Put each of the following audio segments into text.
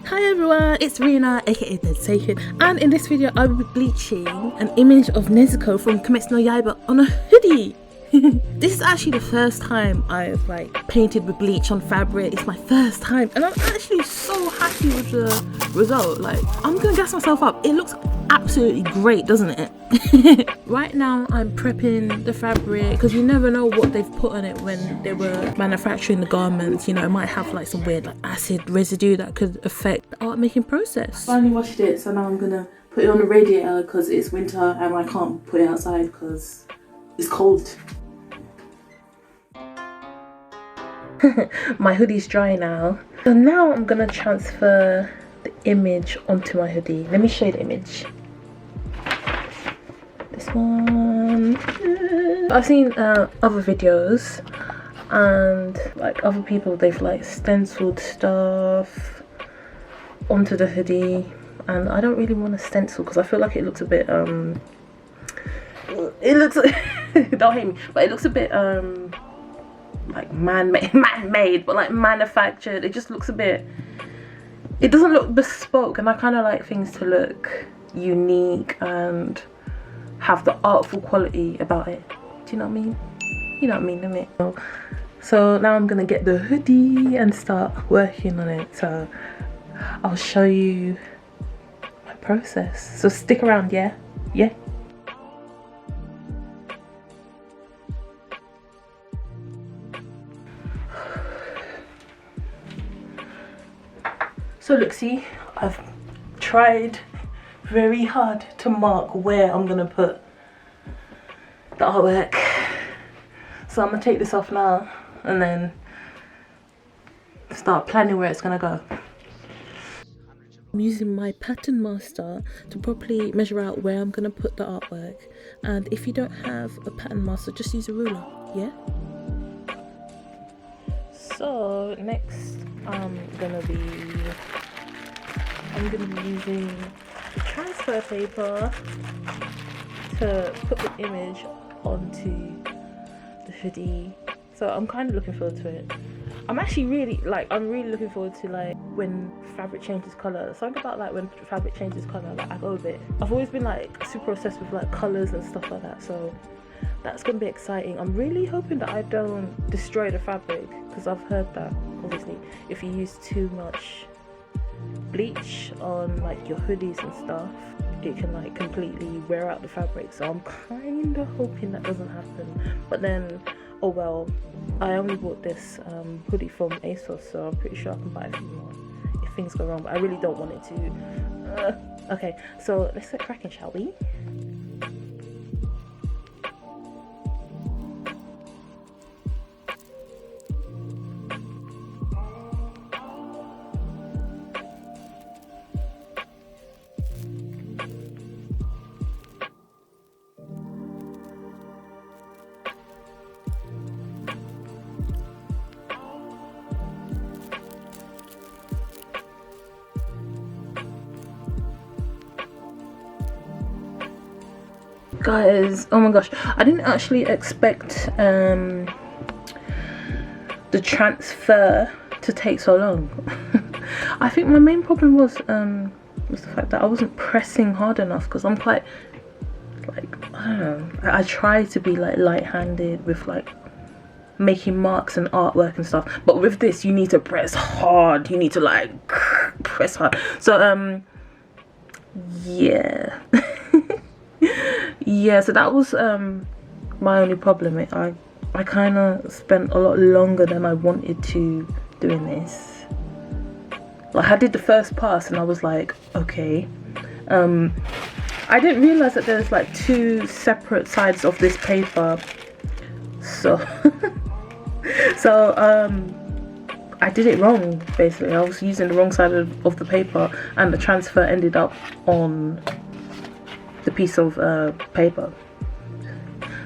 Hi everyone, it's Rina aka Dead Sacred, and in this video I will be bleaching an image of Nezuko from Kimetsu no Yaiba on a hoodie. This is actually the first time I've painted with bleach on fabric. It's my first time and I'm actually so happy with the result. I'm gonna gas myself up. It looks absolutely great, doesn't it? Right now I'm prepping the fabric because you never know what they've put on it when they were manufacturing the garments. You know, it might have some weird acid residue that could affect the art making process. Finally washed it, so now I'm gonna put it on the radiator because it's winter and I can't put it outside because it's cold. My hoodie's dry now. So now I'm gonna transfer the image onto my hoodie. Let me show you the image. This one. I've seen other videos and other people, they've stenciled stuff onto the hoodie, and I don't really want to stencil because I feel like it looks a bit it looks don't hate me, but it looks a bit man-made, but manufactured. It just looks a bit, it doesn't look bespoke, and I kind of like things to look unique and have the artful quality about it. Do you know what I mean? You know what I mean, don't you? So now I'm gonna get the hoodie and start working on it, so I'll show you my process, so stick around. Yeah. So look, see, I've tried very hard to mark where I'm gonna put the artwork. So I'm gonna take this off now and then start planning where it's gonna go. I'm using my pattern master to properly measure out where I'm gonna put the artwork. And if you don't have a pattern master, just use a ruler, yeah? So next I'm gonna be using the transfer paper to put the image onto the hoodie. So I'm kind of looking forward to it. I'm actually really looking forward to when fabric changes color. Something about when fabric changes color, I go a bit. I've always been super obsessed with colors and stuff like that, so that's gonna be exciting. I'm really hoping that I don't destroy the fabric, because I've heard that obviously if you use too much bleach on your hoodies and stuff, it can completely wear out the fabric. So I'm kind of hoping that doesn't happen, but then oh well, I only bought this hoodie from ASOS, so I'm pretty sure I can buy a few more if things go wrong, but I really don't want it to. Okay, so let's get cracking, shall we? Guys, oh my gosh, I didn't actually expect the transfer to take so long. I think my main problem was the fact that I wasn't pressing hard enough, because I'm quite I don't know, I try to be light-handed with making marks and artwork and stuff, but with this you need to press hard, you need to press hard. So yeah. Yeah, so that was my only problem. I kind of spent a lot longer than I wanted to doing this. I did the first pass and I was okay. I didn't realize that there's two separate sides of this paper, so I did it wrong basically. I was using the wrong side of the paper, and the transfer ended up on the piece of paper,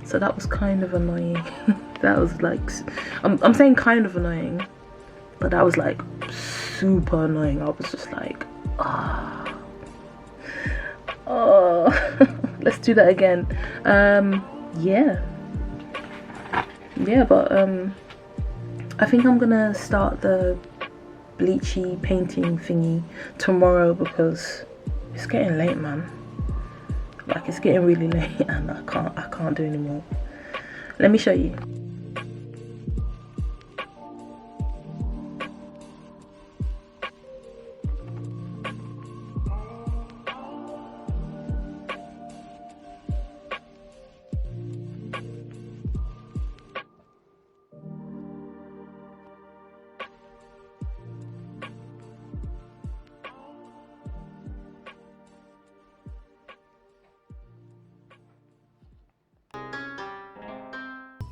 so that was kind of annoying. That was I'm saying kind of annoying, but that was super annoying. I was just oh let's do that again. Yeah, but I think I'm gonna start the bleachy painting thingy tomorrow because it's getting late, man. Like, it's getting really late and I can't do anymore. Let me show you.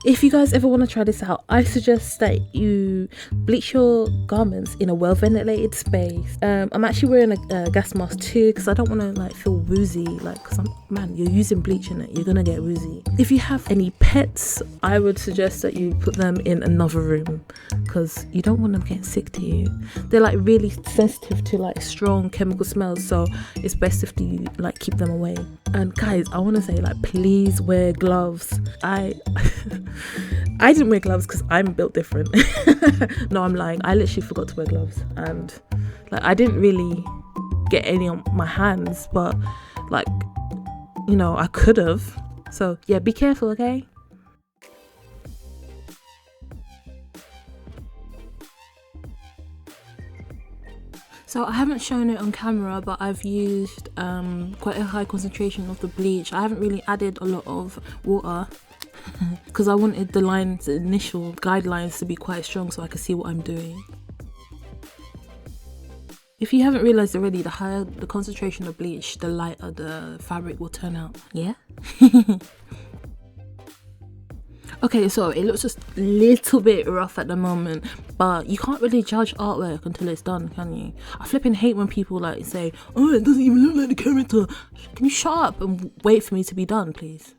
If you guys ever want to try this out, I suggest that you bleach your garments in a well ventilated space. I'm actually wearing a gas mask too because I don't want to like feel woozy, like, because man, you're using bleach in it, you're gonna get woozy. If you have any pets, I would suggest that you put them in another room because you don't want them getting sick to you. They're like really sensitive to like strong chemical smells, so it's best if you like keep them away. And guys, I want to say, like, please wear gloves. I didn't wear gloves because I'm built different. No, I'm lying. I literally forgot to wear gloves, and like I didn't really get any on my hands, but like, you know, I could have. So yeah, be careful, okay? So I haven't shown it on camera, but I've used quite a high concentration of the bleach. I haven't really added a lot of water because I wanted the initial guidelines to be quite strong so I could see what I'm doing. If you haven't realised already, the higher the concentration of bleach, the lighter the fabric will turn out. Yeah? Okay, so it looks just a little bit rough at the moment, but you can't really judge artwork until it's done, can you? I flipping hate when people like say, oh, it doesn't even look like the character. Can you shut up and wait for me to be done, please?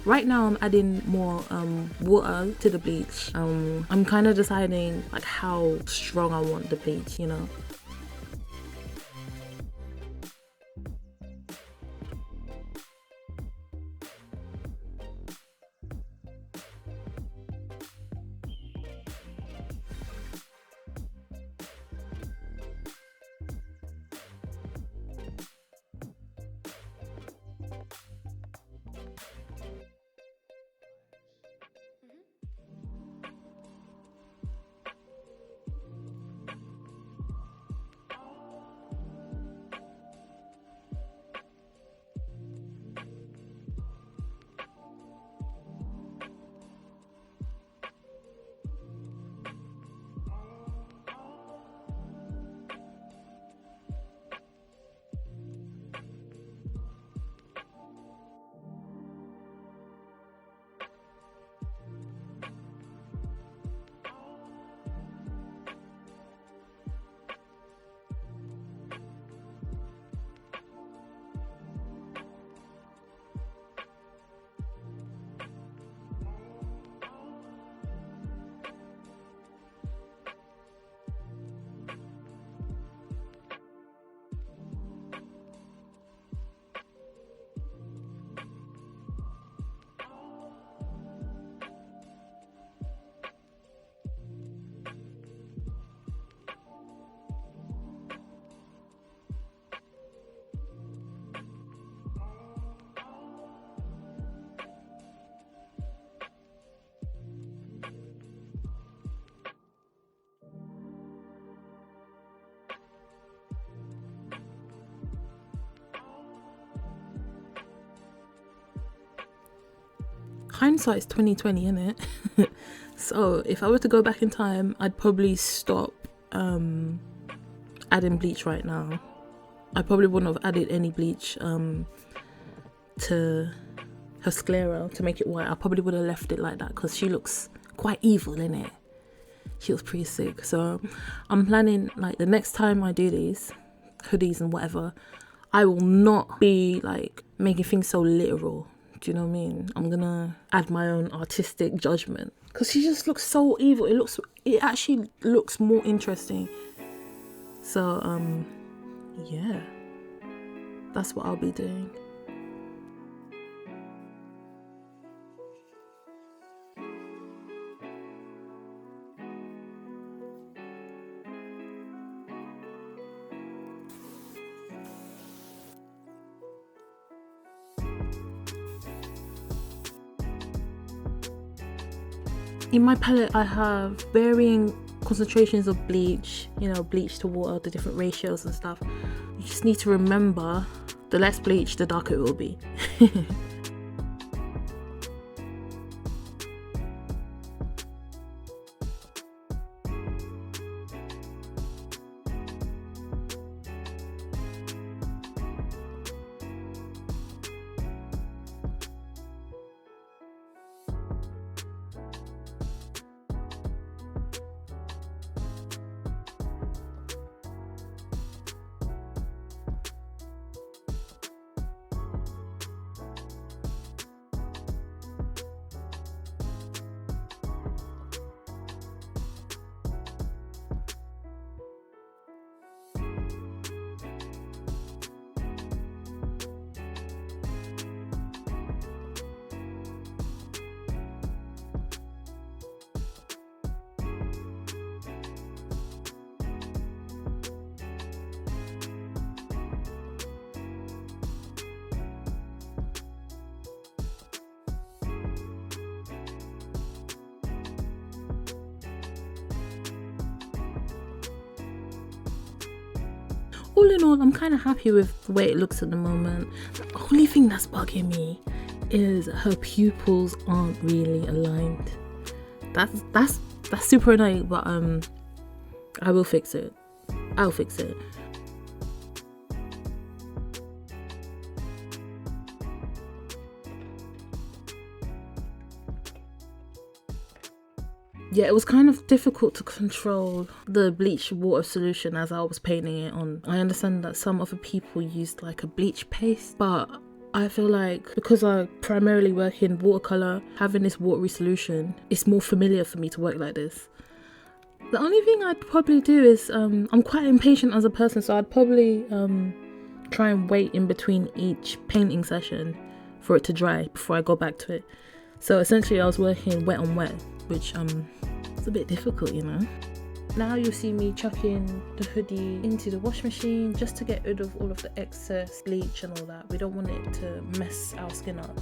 Right now I'm adding more water to the bleach. I'm kind of deciding like how strong I want the bleach, you know. Hindsight's 2020, innit? So if I were to go back in time, I'd probably stop adding bleach right now. I probably wouldn't have added any bleach to her sclera to make it white. I probably would have left it like that because she looks quite evil, innit? She was pretty sick. So I'm planning, like, the next time I do these hoodies and whatever, I will not be like making things so literal. Do you know what I mean? I'm gonna add my own artistic judgment, because she just looks so evil. It actually looks more interesting. So yeah, that's what I'll be doing. In my palette, I have varying concentrations of bleach, you know, bleach to water, the different ratios and stuff. You just need to remember, the less bleach, the darker it will be. All in all, I'm kind of happy with the way it looks at the moment. The only thing that's bugging me is her pupils aren't really aligned. That's super annoying, but I will fix it. I'll fix it. Yeah, it was kind of difficult to control the bleach water solution as I was painting it on. I understand that some other people used like a bleach paste, but I feel like because I primarily work in watercolor, having this watery solution, it's more familiar for me to work like this. The only thing I'd probably do is, I'm quite impatient as a person, so I'd probably try and wait in between each painting session for it to dry before I go back to it. So essentially I was working wet on wet, which it's a bit difficult, you know. Now you'll see me chucking the hoodie into the wash machine just to get rid of all of the excess bleach and all that. We don't want it to mess our skin up.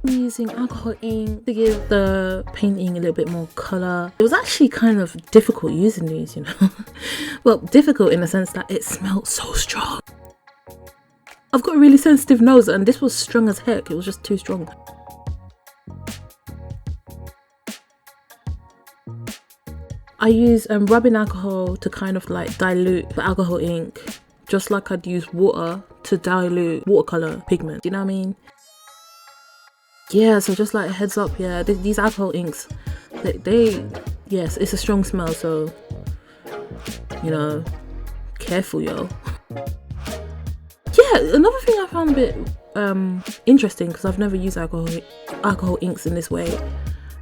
Using alcohol ink to give the painting a little bit more color. It was actually kind of difficult using these, you know. Well, difficult in the sense that it smelled so strong. I've got a really sensitive nose and this was strong as heck. It was just too strong. I use rubbing alcohol to kind of like dilute the alcohol ink, just like I'd use water to dilute watercolor pigment. Do you know what I mean? Yeah, so just like a heads up, yeah, these alcohol inks, yes, it's a strong smell, so you know, careful, yo. Yeah, another thing I found a bit interesting, because I've never used alcohol inks in this way,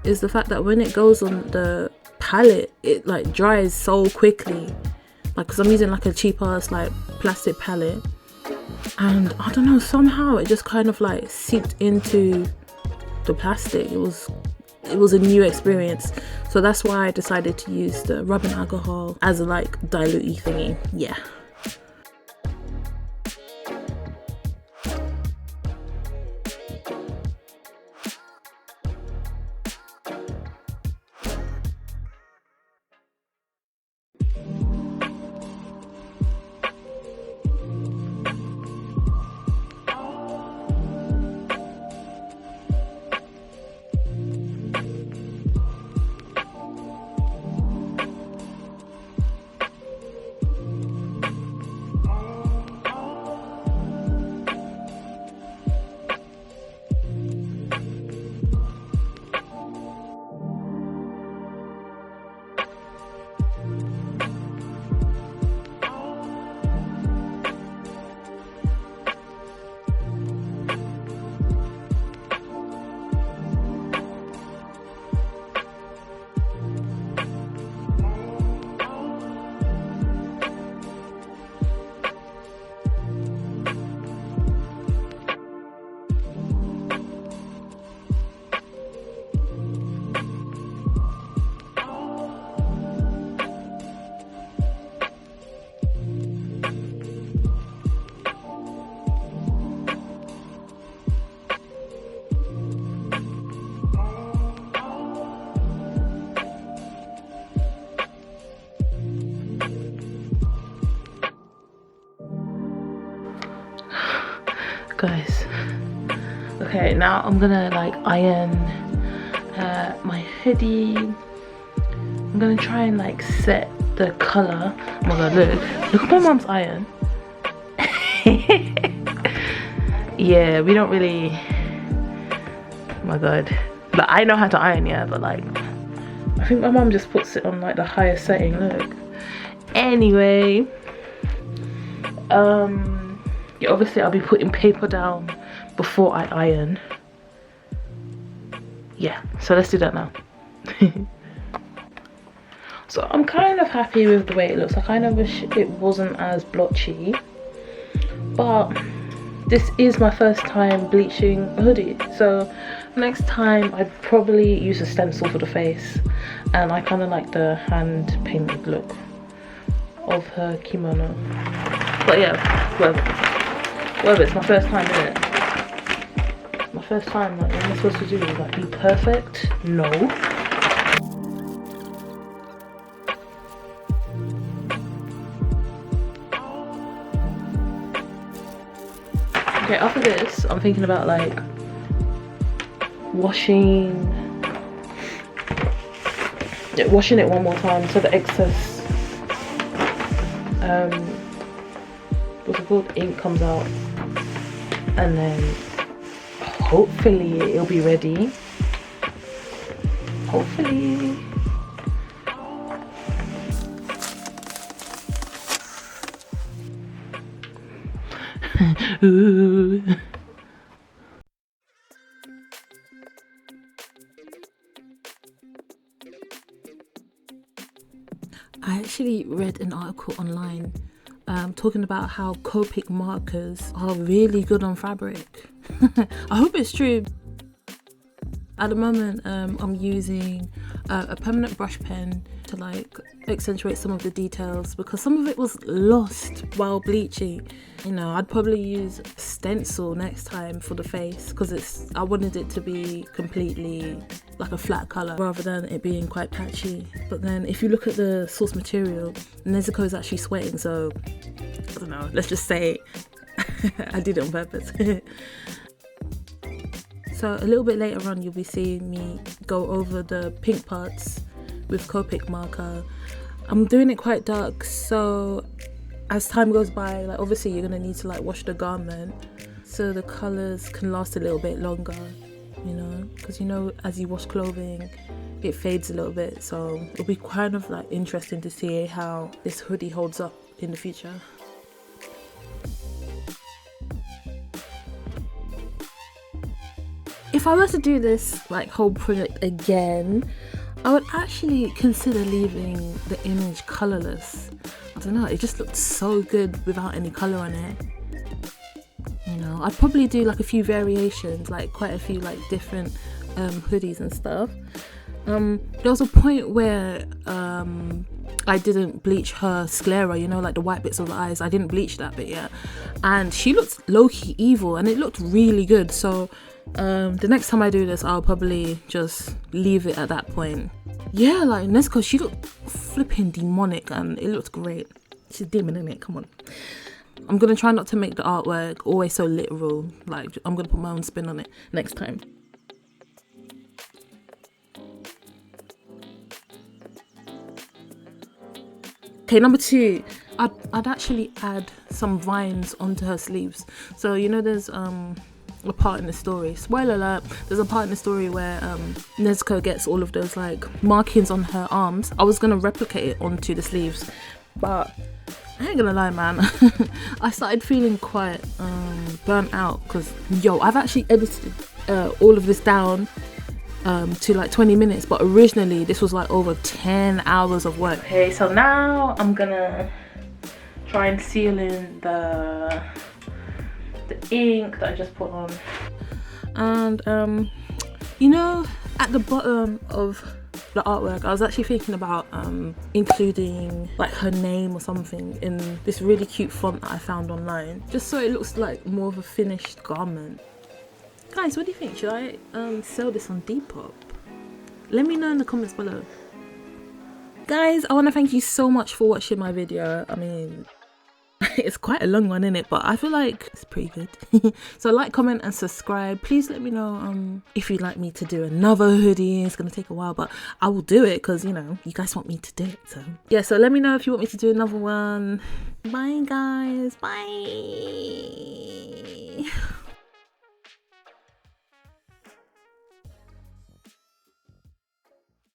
is the fact that when it goes on the palette, it like dries so quickly. Like, because I'm using like a cheap ass like plastic palette, and I don't know, somehow it just kind of like seeped into the plastic. It was a new experience, so that's why I decided to use the rubbing alcohol as a like dilute-y thingy. Yeah. Guys, okay, now I'm gonna like iron my hoodie. I'm gonna try and like set the color. Oh my god, look at my mom's iron. Yeah, we don't really, oh my god, like I know how to iron, yeah, but like I think my mom just puts it on like the highest setting. Look, anyway, yeah, obviously I'll be putting paper down before I iron. Yeah, so let's do that now. So I'm kind of happy with the way it looks. I kind of wish it wasn't as blotchy, but this is my first time bleaching a hoodie, so next time I'd probably use a stencil for the face, and I kind of like the hand painted look of her kimono. But yeah, whatever, it's my first time in it. My first time, like, what am I supposed to do? Like, be perfect? No. Okay, after this, I'm thinking about like washing it one more time so the excess what's it called, ink comes out, and then hopefully it'll be ready. Hopefully. Ooh. I actually read an article online talking about how copic markers are really good on fabric. I hope it's true. At the moment, I'm using a permanent brush pen to like accentuate some of the details, because some of it was lost while bleaching. You know, I'd probably use stencil next time for the face, because I wanted it to be completely like a flat color rather than it being quite patchy. But then if you look at the source material, Nezuko is actually sweating, so I don't know, let's just say I did it on purpose. So a little bit later on, you'll be seeing me go over the pink parts with Copic marker. I'm doing it quite dark, so as time goes by, like obviously you're gonna need to like wash the garment so the colors can last a little bit longer. you know, because you know, as you wash clothing, it fades a little bit, so it'll be kind of like interesting to see how this hoodie holds up in the future. If I were to do this like whole project again, I would actually consider leaving the image colorless. I don't know, it just looked so good without any color on it. You know, I'd probably do like a few variations, like quite a few like different hoodies and stuff. There was a point where I didn't bleach her sclera, you know, like the white bits of the eyes. I didn't bleach that bit yet, and she looked low-key evil, and it looked really good. So the next time I do this, I'll probably just leave it at that point. Yeah, like Nezuko, she looked flipping demonic, and it looked great. She's demon in it, come on. I'm gonna try not to make the artwork always so literal. Like, I'm gonna put my own spin on it next time. Okay, number 2, I'd actually add some vines onto her sleeves. So you know, there's a part in the story, spoiler alert, there's a part in the story where Nezuko gets all of those like markings on her arms. I was gonna replicate it onto the sleeves, but I ain't gonna lie, man. I started feeling quite burnt out, because yo, I've actually edited all of this down to like 20 minutes, but originally this was like over 10 hours of work. Okay, so now I'm gonna try and seal in the ink that I just put on, and you know, at the bottom of the artwork I was actually thinking about including like her name or something in this really cute font that I found online, just so it looks like more of a finished garment. Guys, what do you think? Should I sell this on Depop? Let me know in the comments below. Guys, I want to thank you so much for watching my video. I mean, it's quite a long one, isn't it? But I feel like it's pretty good. So like, comment and subscribe. Please let me know if you'd like me to do another hoodie. It's gonna take a while, but I will do it, because you know, you guys want me to do it. So yeah, so let me know if you want me to do another one. Bye guys, bye.